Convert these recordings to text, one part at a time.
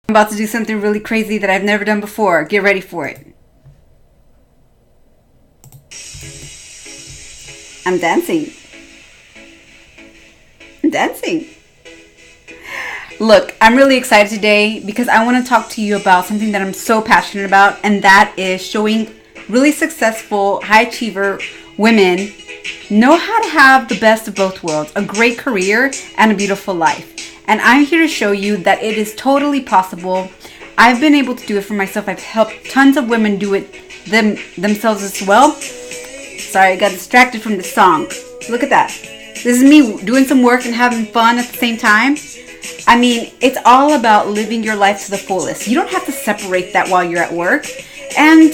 I'm about to do something really crazy that I've never done before. Get ready for it. I'm dancing. I'm dancing. Look, I'm really excited today because I want to talk to you about something that I'm so passionate about, and that is showing really successful, high achiever women know how to have the best of both worlds, a great career and a beautiful life. And I'm here to show you that it is totally possible. I've been able to do it for myself. I've helped tons of women do it themselves as well. Sorry, I got distracted from the song. Look at that. This is me doing some work and having fun at the same time. I mean, it's all about living your life to the fullest. You don't have to separate that while you're at work. And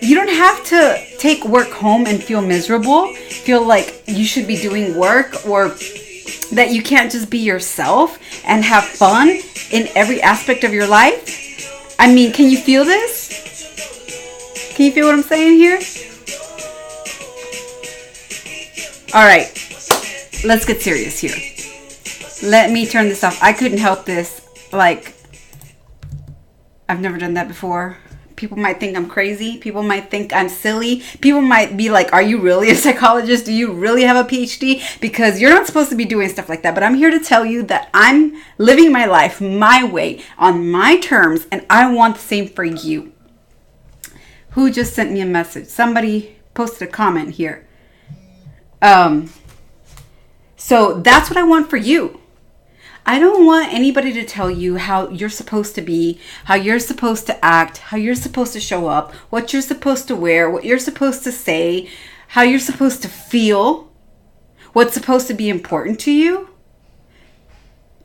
you don't have to take work home and feel miserable, feel like you should be doing work, or that you can't just be yourself and have fun in every aspect of your life. I mean, can you feel this? Can you feel what I'm saying here? All right, let's get serious here. Let me turn this off. I couldn't help this. Like, I've never done that before. People might think I'm crazy. People might think I'm silly. People might be like, are you really a psychologist? Do you really have a PhD? Because you're not supposed to be doing stuff like that. But I'm here to tell you that I'm living my life my way, on my terms, and I want the same for you. Who just sent me a message? Somebody posted a comment here. So that's what I want for you. I don't want anybody to tell you how you're supposed to be, how you're supposed to act, how you're supposed to show up, what you're supposed to wear, what you're supposed to say, how you're supposed to feel, what's supposed to be important to you.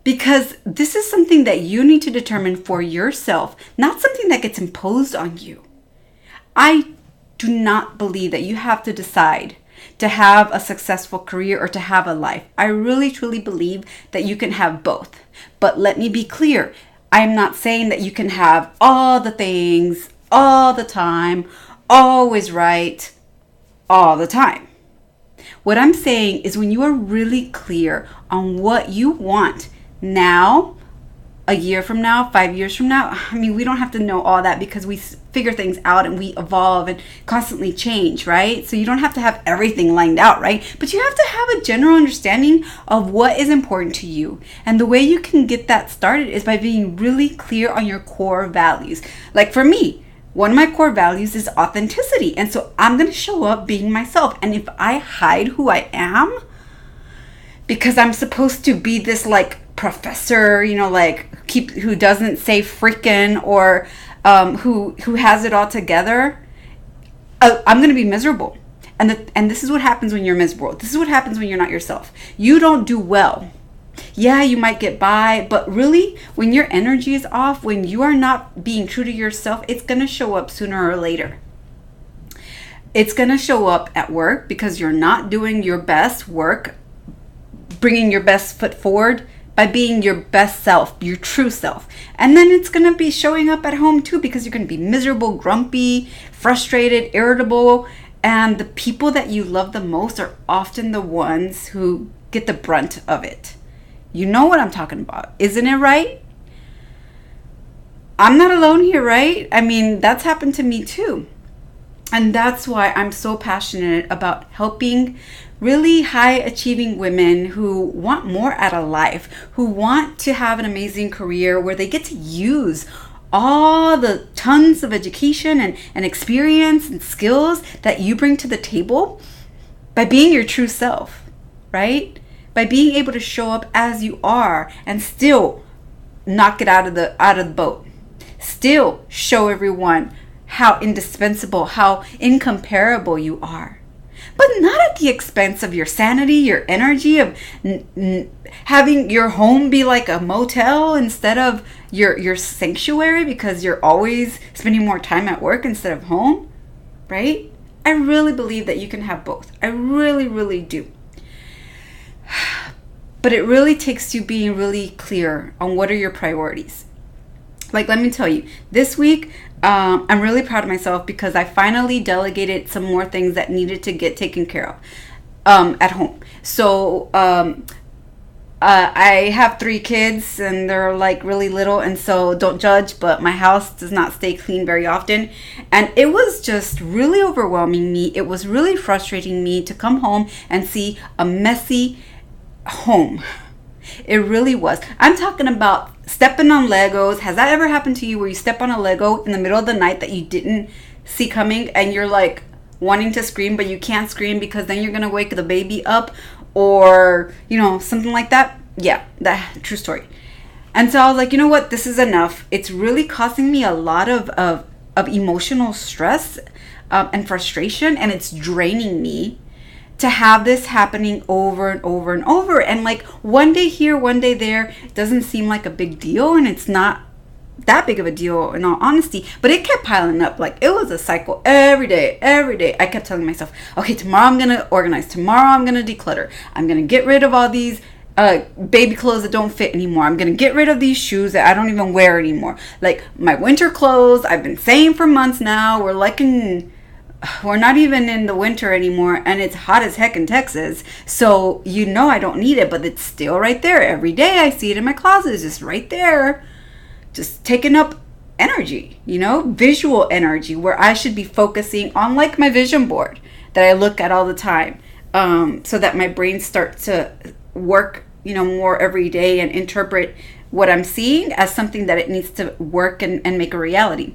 Because this is something that you need to determine for yourself, not something that gets imposed on you. I do not believe that you have to decide to have a successful career or to have a life. I really truly believe that you can have both. But let me be clear. I'm not saying that you can have all the things all the time, always right, all the time. What I'm saying is when you are really clear on what you want now, a year from now, 5 years from now, I mean, we don't have to know all that because we figure things out and we evolve and constantly change, right? So you don't have to have everything lined out, right? But you have to have a general understanding of what is important to you. And the way you can get that started is by being really clear on your core values. Like for me, one of my core values is authenticity. And so I'm going to show up being myself. And if I hide who I am because I'm supposed to be this like professor, you know, like who doesn't say freaking, or who has it all together, I'm going to be miserable. And this is what happens when you're miserable. This is what happens when you're not yourself. You don't do well. Yeah, you might get by, but really, when your energy is off, when you are not being true to yourself, it's going to show up sooner or later. It's going to show up at work because you're not doing your best work, bringing your best foot forward, by being your best self, your true self. And then it's going to be showing up at home too, because you're going to be miserable, grumpy, frustrated, irritable. And the people that you love the most are often the ones who get the brunt of it. You know what I'm talking about, isn't it right? I'm not alone here, right? I mean, that's happened to me too. And that's why I'm so passionate about helping really high achieving women who want more out of life, who want to have an amazing career where they get to use all the tons of education and experience and skills that you bring to the table by being your true self, right? By being able to show up as you are and still not get out of the boat. Still show everyone how indispensable, how incomparable you are. But not at the expense of your sanity, your energy, of having your home be like a motel instead of your sanctuary because you're always spending more time at work instead of home, right? I really believe that you can have both. I really, really do. But it really takes you being really clear on what are your priorities. Like, let me tell you, this week, I'm really proud of myself because I finally delegated some more things that needed to get taken care of at home. So I have 3 kids and they're like really little, and so don't judge, but my house does not stay clean very often. And it was just really overwhelming me. It was really frustrating me to come home and see a messy home. It really was. I'm talking about stepping on Legos. Has that ever happened to you where you step on a Lego in the middle of the night that you didn't see coming and you're like wanting to scream, but you can't scream because then you're going to wake the baby up, or, something like that? Yeah, that true story. And so I was like, you know what? This is enough. It's really causing me a lot of emotional stress and frustration, and it's draining me to have this happening over and over and over. And like one day here, one day there, it doesn't seem like a big deal, and it's not that big of a deal in all honesty, but it kept piling up. Like it was a cycle every day. I kept telling myself, okay, tomorrow I'm gonna organize, tomorrow I'm gonna declutter, I'm gonna get rid of all these baby clothes that don't fit anymore, I'm gonna get rid of these shoes that I don't even wear anymore, like my winter clothes. I've been saying for months now, we're not even in the winter anymore, and it's hot as heck in Texas, so I don't need it, but it's still right there. Every day I see it in my closet. It's just right there, just taking up energy, visual energy, where I should be focusing on like my vision board that I look at all the time, so that my brain starts to work, more every day and interpret what I'm seeing as something that it needs to work and make a reality.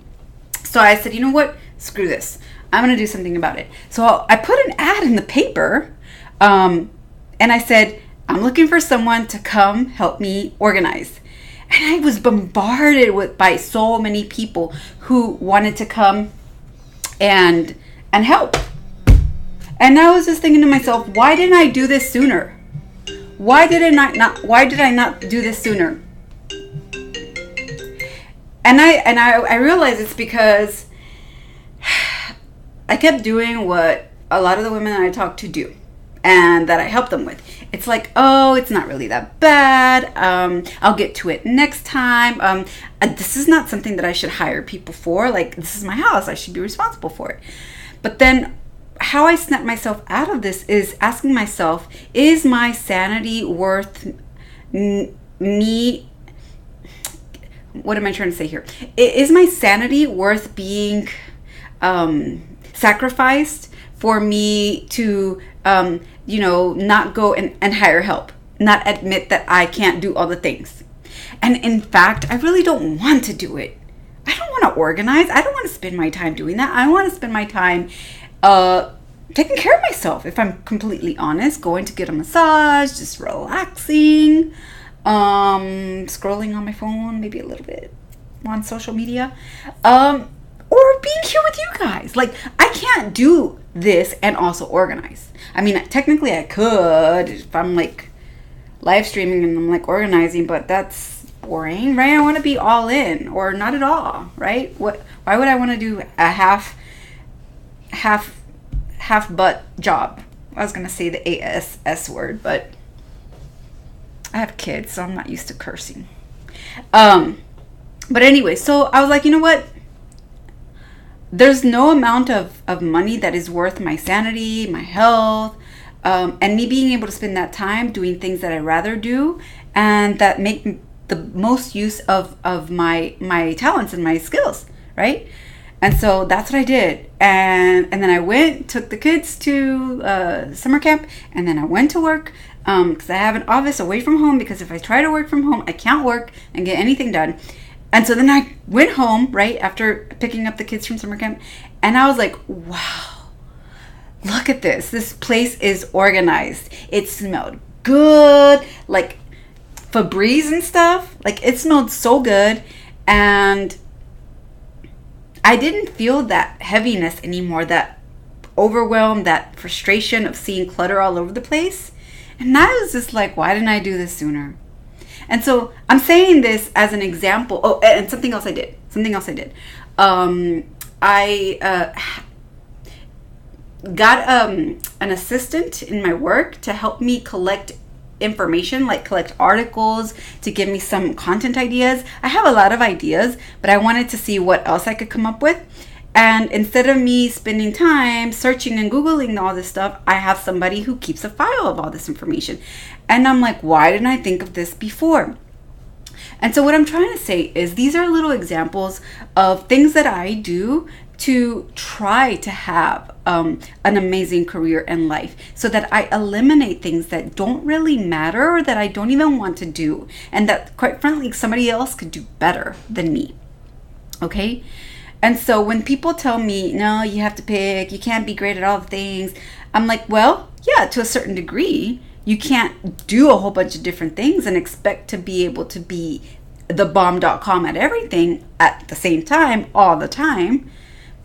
So I said, you know what? Screw this. I'm going to do something about it. So I put an ad in the paper, and I said, I'm looking for someone to come help me organize. And I was bombarded by so many people who wanted to come and help. And I was just thinking to myself, why didn't I do this sooner? Why did I not do this sooner? And I realized it's because I kept doing what a lot of the women that I talked to do and that I help them with. It's like, oh, it's not really that bad. I'll get to it next time. This is not something that I should hire people for. Like, this is my house. I should be responsible for it. But then how I snap myself out of this is asking myself, is my sanity worth me? What am I trying to say here? Is my sanity worth being sacrificed for me to not go and hire help, not admit that I can't do all the things? And in fact, I really don't want to do it. I don't want to organize. I don't want to spend my time doing that. I want to spend my time taking care of myself, if I'm completely honest, going to get a massage, just relaxing, scrolling on my phone, maybe a little bit on social media, or being here with you guys. Like, I can't do this and also organize. I mean, technically I could if I'm like live streaming and I'm like organizing, but that's boring, right? I want to be all in or not at all, right? Why would I want to do a half butt job? I was going to say the ASS word, but I have kids, so I'm not used to cursing. But anyway, so I was like, you know what? There's no amount of money that is worth my sanity, my health, and me being able to spend that time doing things that I'd rather do and that make the most use of my talents and my skills, right? And so that's what I did. And then I took the kids to summer camp, and then I went to work because I have an office away from home, because if I try to work from home, I can't work and get anything done. And so then I went home right after picking up the kids from summer camp, and I was like, wow, look at this. This place is organized. It smelled good, like Febreze and stuff. Like, it smelled so good. And I didn't feel that heaviness anymore, that overwhelm, that frustration of seeing clutter all over the place. And I was just like, why didn't I do this sooner? And so I'm saying this as an example. Oh, and something else I did. I got an assistant in my work to help me collect information, like collect articles, to give me some content ideas. I have a lot of ideas, but I wanted to see what else I could come up with. And instead of me spending time searching and Googling all this stuff, I have somebody who keeps a file of all this information. And I'm like, why didn't I think of this before? And so what I'm trying to say is these are little examples of things that I do to try to have an amazing career in life, so that I eliminate things that don't really matter or that I don't even want to do, and that, quite frankly, somebody else could do better than me. Okay? And so when people tell me, no, you have to pick, you can't be great at all the things, I'm like, well, yeah, to a certain degree. You can't do a whole bunch of different things and expect to be able to be the bomb.com at everything at the same time, all the time.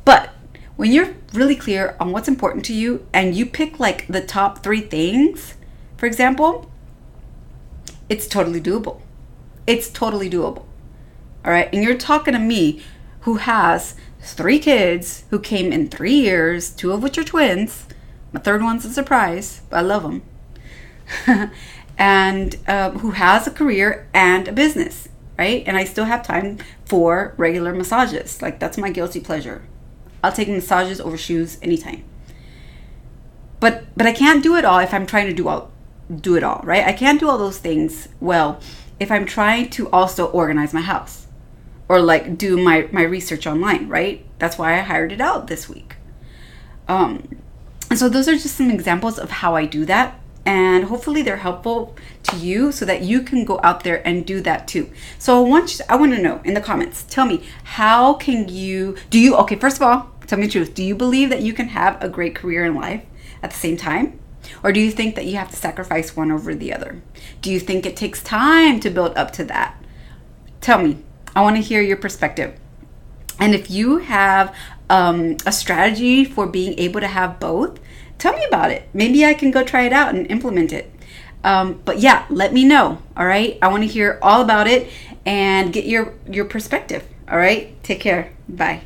But when you're really clear on what's important to you and you pick like the top 3 things, for example, it's totally doable. It's totally doable. All right. And you're talking to me who has 3 kids who came in 3 years, 2 of which are twins. My third one's a surprise, but I love them. And who has a career and a business, right? And I still have time for regular massages. Like, that's my guilty pleasure. I'll take massages over shoes anytime. But I can't do it all if I'm trying to do it all, right? I can't do all those things well if I'm trying to also organize my house or like do my research online, right? That's why I hired it out this week. And so those are just some examples of how I do that. And hopefully they're helpful to you so that you can go out there and do that too. So I want to know in the comments, tell me, how can okay, first of all, tell me the truth. Do you believe that you can have a great career in life at the same time? Or do you think that you have to sacrifice one over the other? Do you think it takes time to build up to that? Tell me. I want to hear your perspective. And if you have a strategy for being able to have both, tell me about it. Maybe I can go try it out and implement it. But yeah, let me know. All right. I want to hear all about it and get your perspective. All right. Take care. Bye.